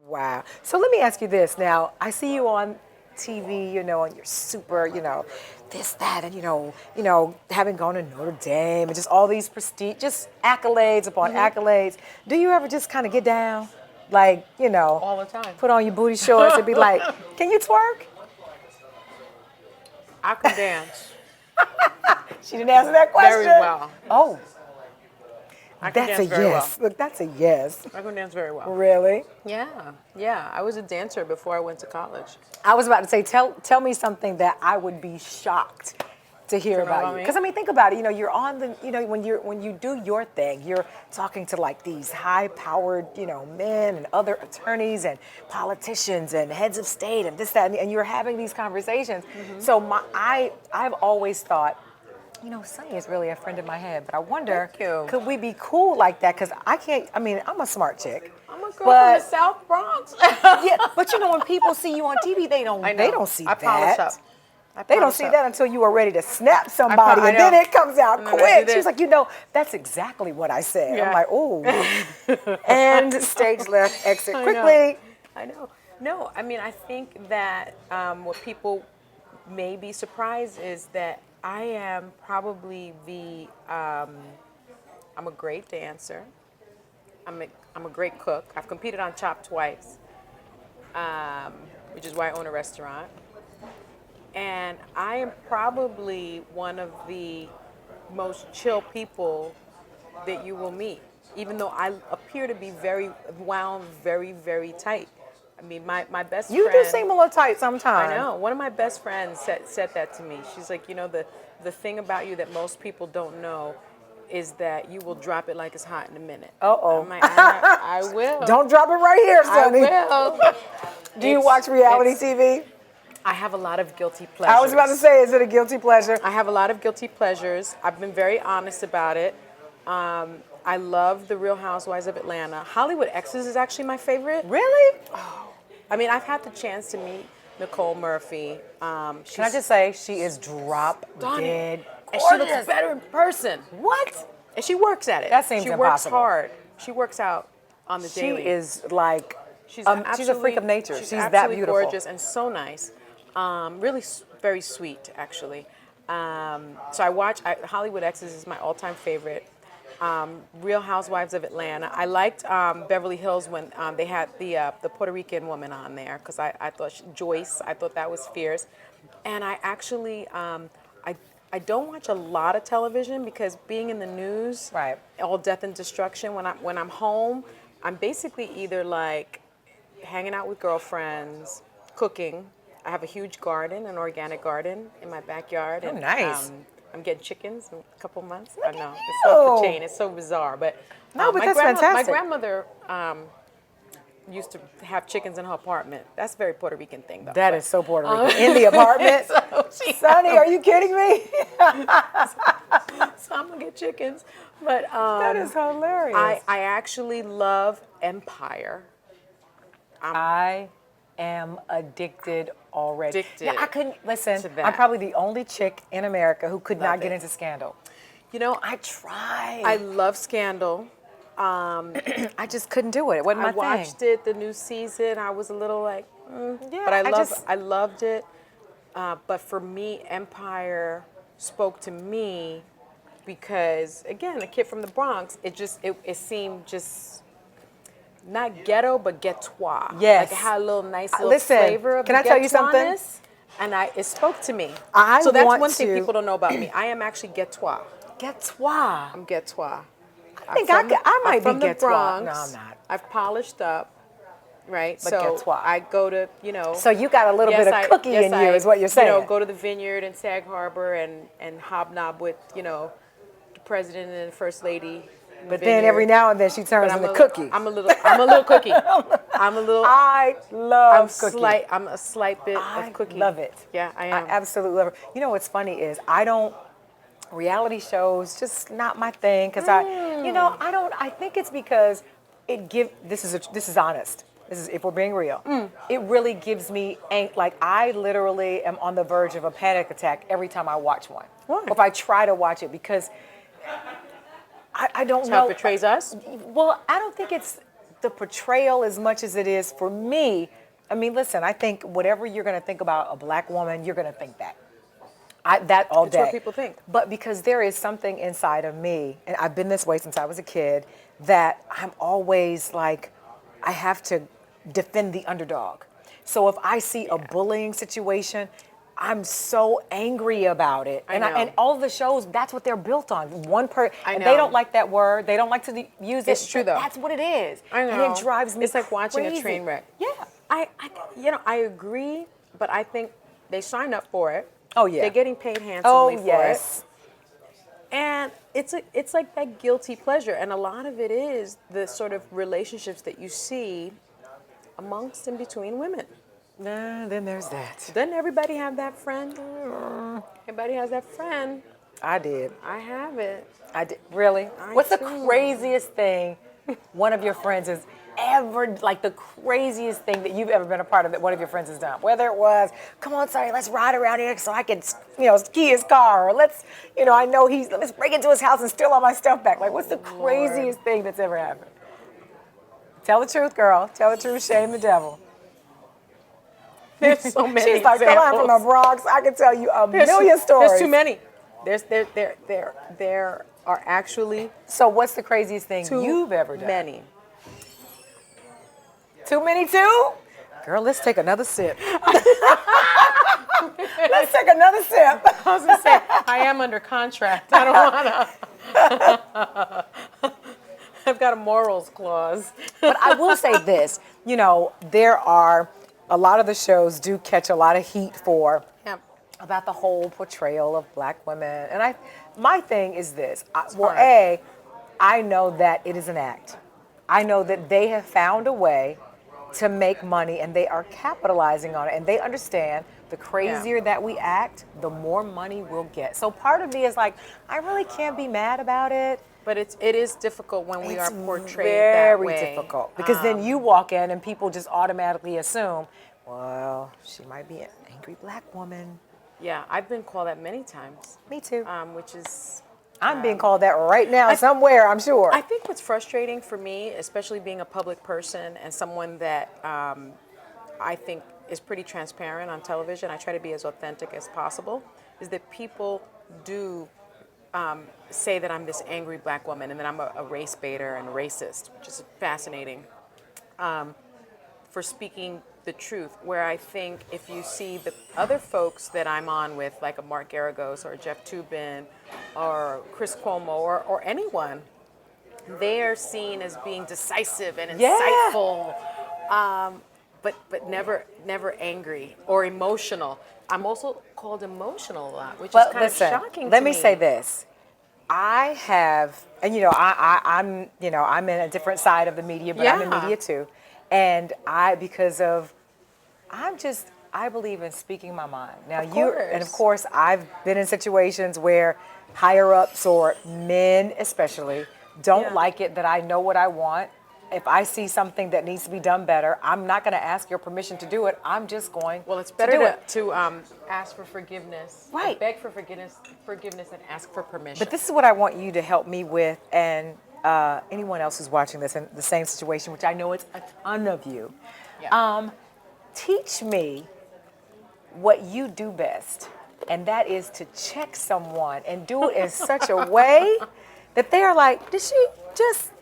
Wow. So let me ask you this. Now, I see you on TV, and you're super, this, that, and having gone to Notre Dame and just all these prestige, just accolades upon accolades. Do you ever just kind of get down, like, All the time. put on your booty shorts and be like, "Can you twerk?" I can dance She didn't answer that question. very well. Oh, I can that's a dance very yes. well. Look, that's a yes. I can dance very well. Really? Yeah. I was a dancer before I went to college. I was about to say, tell me something that I would be shocked to hear know about about you. me? Because I mean, think about it. You're on the, when you do your thing, you're talking to like these high-powered, men and other attorneys and politicians and heads of state and this, that, and you're having these conversations. So I've always thought, Sonny is really a friend in my head, but I wonder, Thank you. could we be cool like that? Because I'm a smart chick. I'm a girl But- from the South Bronx. Yeah, but when people see you on TV, they don't see I that. polish up. They don't see that until you are ready to snap somebody, I and then know. it comes out And then I quick. do She's this. like, that's exactly what I said. Yeah. I'm like, ooh. And stage left, exit I know. quickly. I know. No, I mean, I think that what people may be surprised is that I am probably I'm a great dancer. I'm a great cook. I've competed on Chopped twice, which is why I own a restaurant. And I am probably one of the most chill people that you will meet, even though I appear to be very wound, very, very tight. I mean, my best You friend. do seem a little tight sometimes. I know. One of my best friends said that to me. She's like, the thing about you that most people don't know is that you will drop it like it's hot in a minute. Uh-oh. I'm like, I will. Don't drop it right here, Sonny. I will. Do you watch reality TV? I have a lot of guilty pleasures. I was about to say, is it a guilty pleasure? I have a lot of guilty pleasures. I've been very honest about it. I love The Real Housewives of Atlanta. Hollywood Exes is actually my favorite. Really? I mean, I've had the chance to meet Nicole Murphy. Can I just say, she is drop dead and she gorgeous. looks better in person. What? And she works at it. That seems she impossible. works hard. She works out on the She daily. is like, she's a absolutely- freak of nature. She's that absolutely beautiful. gorgeous and so nice. Really very sweet, actually. So I watch Hollywood Exes is my all-time favorite. Real Housewives of Atlanta. I liked Beverly Hills when they had the Puerto Rican woman on there because I thought Joyce. I thought that was fierce. And I actually I don't watch a lot of television because being in the news, Right. all death and destruction. When I'm home, I'm basically either like hanging out with girlfriends, cooking. I have a huge garden, an organic garden in my backyard. Oh, and, nice. I'm getting chickens in a couple months. I know at it's off you. the chain. It's so bizarre, but No, but my that's grandma- fantastic. My grandmother used to have chickens in her apartment. That's a very Puerto Rican thing, though. That but- is so Puerto Rican. In the apartment? Sonny, are you kidding me? So I'm gonna get chickens, but That is hilarious. I actually love Empire. I am addicted already. Addicted Yeah, I couldn't listen. to that. I'm probably the only chick in America who could not Love get it. into Scandal. You know, I tried. I love Scandal. I just couldn't do it. It wasn't my I watched thing. it, the new season. I was a little like, Yeah, but I I loved it. But for me, Empire spoke to me because, again, a kid from the Bronx. It seemed just not ghetto, but ghettois. Yes. Like it had a little nice little Listen, flavor of can the I tell you something? ghettois-ness, and it spoke to me. I so that's want one thing to- people don't know about me. I am actually ghettois. Ghettois. I'm ghettois. I think I might I'm from be the ghettois. Bronx. No, I'm not. I've polished up, right? But so ghettois. I go to, So you got a little bit of cookie in you, is what you're saying. Go to the vineyard in Sag Harbor and hobnob with, the president and the first lady. in the But then every vineyard. now and then she turns But into cookie. I'm a little cookie. I'm a little. I love cookie. I'm a slight bit I of cookie. love it. Yeah, I I am. absolutely love it. You know what's funny is reality shows just not my thing because I think it's because this is honest. This is if we're being real. It really gives me like I literally am on the verge of a panic attack every time I watch one. Why? Or if I try to watch it because I don't How know. it portrays us. Well, I don't think it's the portrayal as much as it is for me. I mean, listen, I think whatever you're going to think about a black woman, you're going to think that. That all It's day. what people think. But because there is something inside of me, and I've been this way since I was a kid, that I'm always like, I have to defend the underdog. So if I see a bullying situation, I'm so angry about it. I know. And all of the shows, that's what they're built on. I And know. they don't like that word. They don't like to use it. It's true, but though. That's what it is. I know. And it drives me It's like watching a crazy. train wreck. Yeah. I agree, but I think they sign up for it. Oh, yeah. They're getting paid handsomely Oh, for yes. it. And it's like that guilty pleasure. And a lot of it is the sort of relationships that you see amongst and between women. Nah, then there's that. Doesn't everybody have that friend? Everybody has that friend. I did. I have it. I did. Really? I What's the too. craziest thing one of your friends has ever, like the craziest thing that you've ever been a part of that one of your friends has done? Whether it was, come on, sorry, let's ride around here so I can, ski his car, or let's break into his house and steal all my stuff back. Like, what's the craziest thing that's ever happened? Tell the truth, girl. Tell the truth, shame the devil. There's so many She's like, come on from the Bronx. I can tell you a million stories. There's too many. There are actually So what's the craziest thing too you've ever done? many. Too many too? Girl, let's take another sip. Let's take another sip. I was gonna say I am under contract. I don't wanna. I've got a morals clause. But I will say this, there are a lot of the shows do catch a lot of heat for Yeah. about the whole portrayal of black women. And my thing is this. hard. I know that it is an act. I know that they have found a way to make money and they are capitalizing on it. And they understand the crazier that we act, the more money we'll get. So part of me is like, I really can't be mad about it. But it is difficult when we are portrayed very that way. difficult because then you walk in and people just automatically assume, well, she might be an angry black woman. Yeah, I've been called that many times. Me too. Which is. I'm being called that right now somewhere, I'm sure. I think what's frustrating for me, especially being a public person and someone that I think is pretty transparent on television, I try to be as authentic as possible, is that people do say that I'm this angry black woman and that I'm a race baiter and racist, which is fascinating, for speaking the truth, where I think if you see the other folks that I'm on with, like a Mark Garagos or Jeff Toobin or Chris Cuomo or anyone, they are seen as being decisive and insightful, but never angry or emotional. I'm also called emotional a lot, which is kind of shocking to me. Let me say this. I have, and I'm in a different side of the media, but I'm in media too. And I believe in speaking my mind. Now of course, I've been in situations where higher ups or men especially don't like it that I know what I want. If I see something that needs to be done better, I'm not going to ask your permission to do it. I'm just going Well, it's better to do it. to ask for forgiveness, Right. beg for forgiveness, and ask for permission. But this is what I want you to help me with, and anyone else who's watching this in the same situation, which I know it's a ton of you. Yeah. Teach me what you do best, and that is to check someone and do it in such a way that they are like, did she just...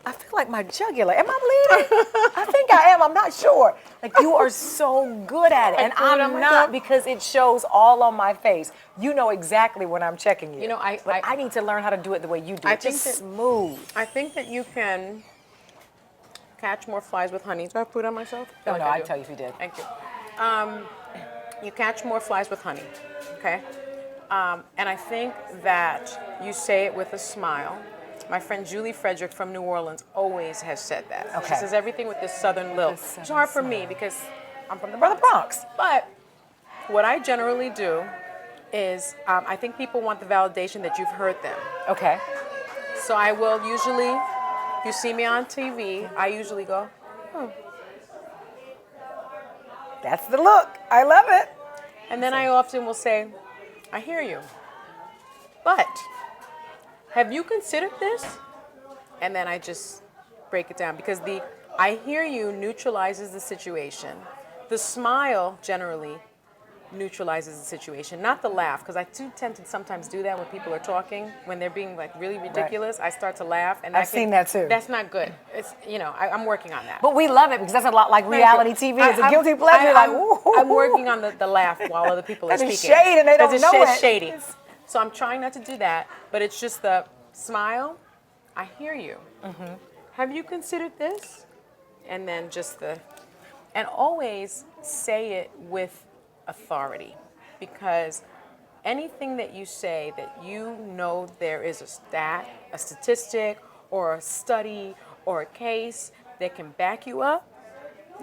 I feel like my jugular. Am I bleeding? I think I am. I'm not sure. Like, you are so good at it. And I'm not, because it shows all on my face. You know exactly when I'm checking you. But I need to learn how to do it the way you do it. Just smooth. I think that you can catch more flies with honey. Do I have food on myself? Oh, no, I'd tell you if you did. Thank you. You catch more flies with honey, okay? And I think that you say it with a smile. My friend Julie Frederick from New Orleans always has said that. Okay. She says everything with this southern lilt. It's hard for me because I'm from the Brother Bronx. Bronx. But what I generally do is I think people want the validation that you've heard them. Okay. So I will usually, you see me on TV, I usually go, That's the look. I love it. and then I often will say, I hear you. But have you considered this? And then I just break it down because the I hear you neutralizes the situation. The smile generally neutralizes the situation, not the laugh, because I do tend to sometimes do that when people are talking, when they're being like really ridiculous. I start to laugh, and I've seen that too. That's not good. It's I'm working on that. But we love it because that's a lot like reality TV. It's a guilty pleasure. I'm working on the laugh while other people are speaking. It's shade and they don't know it's it. shady. So I'm trying not to do that, but it's just the smile. I hear you. Mm-hmm. Have you considered this? And then and always say it with authority, because anything that you say that you know there is a statistic or a study or a case that can back you up,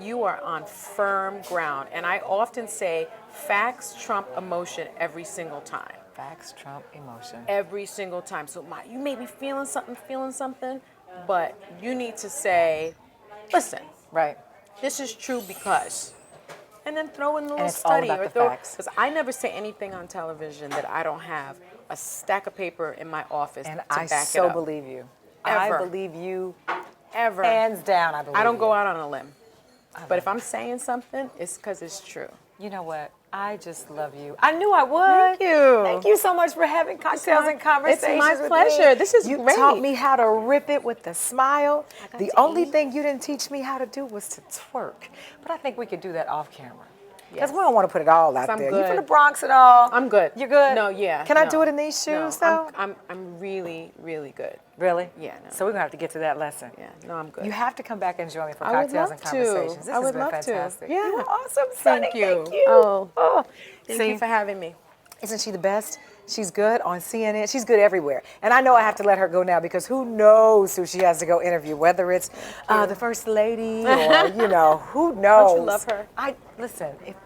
you are on firm ground. And I often say facts trump emotion every single time. Facts trump emotion. Every single time. So you may be feeling something, but you need to say, listen, Right. this is true because. And then throw in a little And it's all study about or the throw, facts. because I never say anything on television that I don't have a stack of paper in my office And to I back so it up. believe you. Ever. I believe you. Ever. Hands down, I believe I don't you. go out on a limb. But if I'm saying something, it's because it's true. You know what? I just love you. I knew I would. Thank you. Thank you so much for having cocktails and conversations. It's my with pleasure. me. This is you great. taught me how to rip it with the smile. got The to only eat. thing you didn't teach me how to do was to twerk. But I think we could do that off camera. Because Yes. we don't want to put it all out I'm there. You from good. the Bronx and all? I'm good. You're good? No, yeah. Can I no, do it in these shoes though? I'm really, really good. Really? Yeah, no. So we're gonna have to get to that lesson. Yeah, no, I'm good. You have to come back and join me for I would cocktails love and to. conversations. This I has would been love to. fantastic. Yeah. You are awesome, Sunny. Thank you. Thank you. Oh, thank See? you for having me. Isn't she the best? She's good on CNN. She's good everywhere. And I know I have to let her go now because who knows who she has to go interview, whether it's the First Lady or, who knows. Don't you love her? Listen, if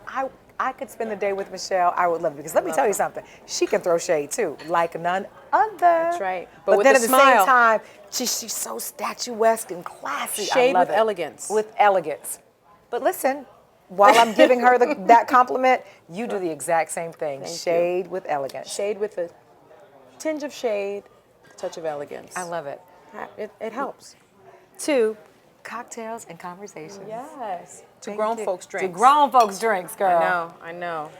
I could spend the day with Michelle, I would love it. Because let me tell you something. She can throw shade too, like none other. That's right. But with then a at the smile. same time, she's so statuesque and classy. I Shade love with it. elegance. With elegance. But listen, while I'm giving her that compliment, you do the exact same thing. Thank you. Shade with elegance. Shade with a tinge of shade, a touch of elegance. I love it. It helps. 2, cocktails and conversations. Yes. To Thank grown you. folks drinks. To grown folks drinks, girl. I know.